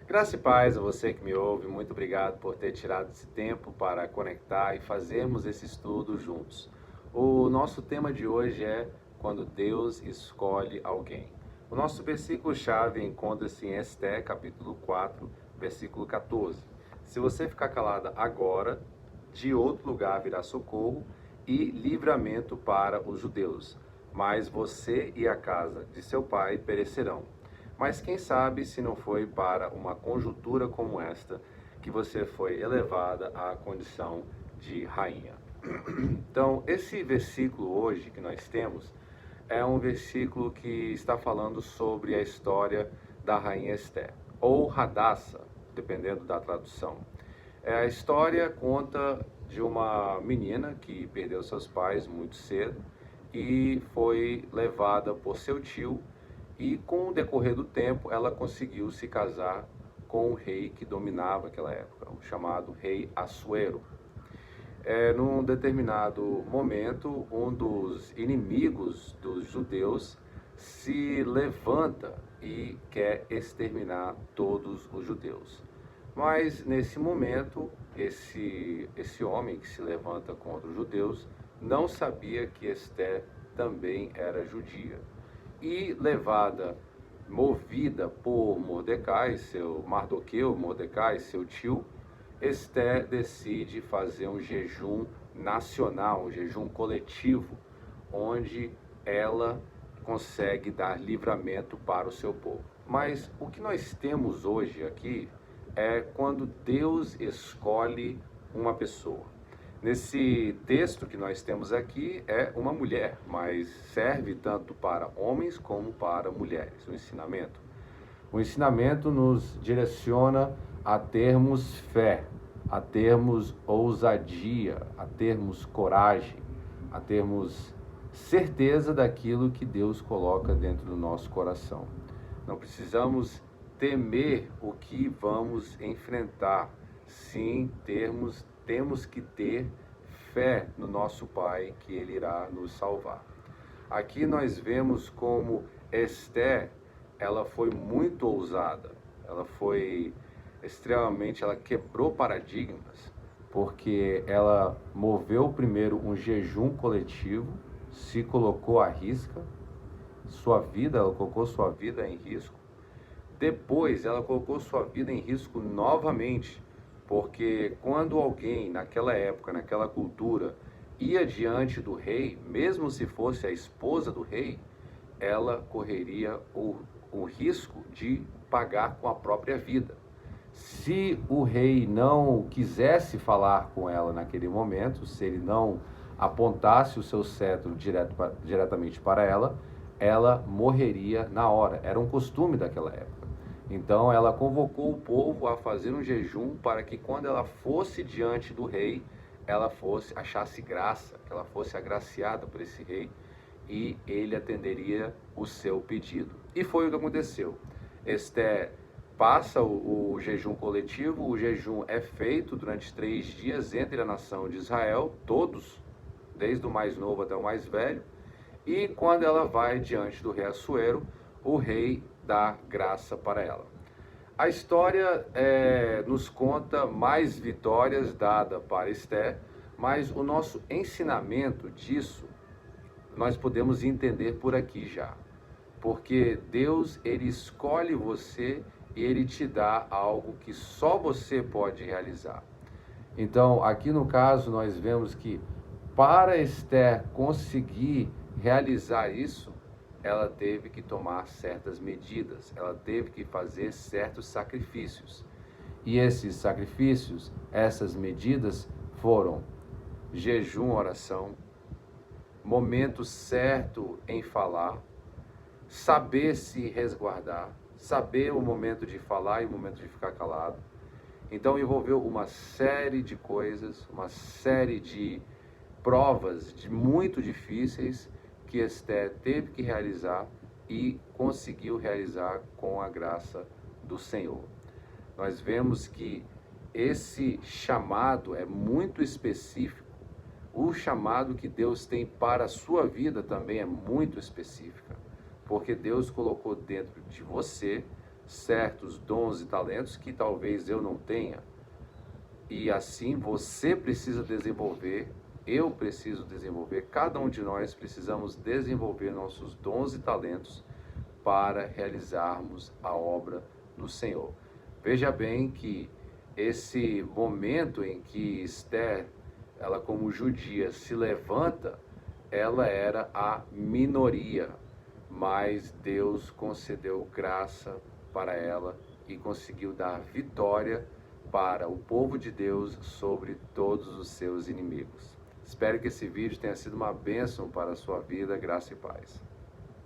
Graça e paz a você que me ouve, muito obrigado por ter tirado esse tempo para conectar e fazermos esse estudo juntos. O nosso tema de hoje é quando Deus escolhe alguém. O nosso versículo-chave encontra-se em Esté, capítulo 4, versículo 14. Se você ficar calada agora, de outro lugar virá socorro e livramento para os judeus, mas você e a casa de seu pai perecerão. Mas quem sabe se não foi para uma conjuntura como esta que você foi elevada à condição de rainha. Então, esse versículo hoje que nós temos é um versículo que está falando sobre a história da rainha Esté, ou Radassa, dependendo da tradução. A história conta de uma menina que perdeu seus pais muito cedo e foi levada por seu tio, e com o decorrer do tempo ela conseguiu se casar com o rei que dominava aquela época, o chamado rei Assuero. Num determinado momento, um dos inimigos dos judeus se levanta e quer exterminar todos os judeus. Mas nesse momento, esse homem que se levanta contra os judeus não sabia que Esté também era judia. E levada, movida por Mordecai, Mordecai, seu tio, Esté decide fazer um jejum nacional, um jejum coletivo, onde ela consegue dar livramento para o seu povo. Mas o que nós temos hoje aqui é quando Deus escolhe uma pessoa. Nesse texto que nós temos aqui é uma mulher, mas serve tanto para homens como para mulheres, o ensinamento. O ensinamento nos direciona a termos fé, a termos ousadia, a termos coragem, a termos certeza daquilo que Deus coloca dentro do nosso coração. Não precisamos temer o que vamos enfrentar. Sim, temos que ter fé no nosso Pai, que Ele irá nos salvar. Aqui nós vemos como Esté, ela foi muito ousada, ela foi ela quebrou paradigmas, porque ela moveu primeiro um jejum coletivo, se colocou à risca, ela colocou sua vida em risco. Depois ela colocou sua vida em risco novamente, porque quando alguém naquela época, naquela cultura, ia diante do rei, mesmo se fosse a esposa do rei, ela correria o risco de pagar com a própria vida. Se o rei não quisesse falar com ela naquele momento, se ele não apontasse o seu cetro diretamente para ela, ela morreria na hora. Era um costume daquela época. Então ela convocou o povo a fazer um jejum para que quando ela fosse diante do rei, ela achasse graça, que ela fosse agraciada por esse rei e ele atenderia o seu pedido. E foi o que aconteceu. Esté passa o jejum coletivo, o jejum é feito durante 3 dias entre a nação de Israel, todos, desde o mais novo até o mais velho, e quando ela vai diante do rei Assuero, o rei dá graça para ela. A história nos conta mais vitórias dadas para Esté, mas o nosso ensinamento disso nós podemos entender por aqui já. Porque Deus, Ele escolhe você e Ele te dá algo que só você pode realizar. Então, aqui no caso, nós vemos que para Esther conseguir realizar isso, ela teve que tomar certas medidas, ela teve que fazer certos sacrifícios. E esses sacrifícios, essas medidas foram jejum, oração, momento certo em falar, saber se resguardar, saber o momento de falar e o momento de ficar calado. Então envolveu uma série de coisas, uma série de provas muito difíceis que Esté teve que realizar e conseguiu realizar com a graça do Senhor. Nós vemos que esse chamado é muito específico. O chamado que Deus tem para a sua vida também é muito específico, porque Deus colocou dentro de você certos dons e talentos que talvez eu não tenha. E assim você precisa desenvolver, eu preciso desenvolver, cada um de nós precisamos desenvolver nossos dons e talentos para realizarmos a obra do Senhor. Veja bem que esse momento em que Esther, ela como judia, se levanta, ela era a minoria, mas Deus concedeu graça para ela e conseguiu dar vitória para o povo de Deus sobre todos os seus inimigos. Espero que esse vídeo tenha sido uma bênção para a sua vida, graça e paz.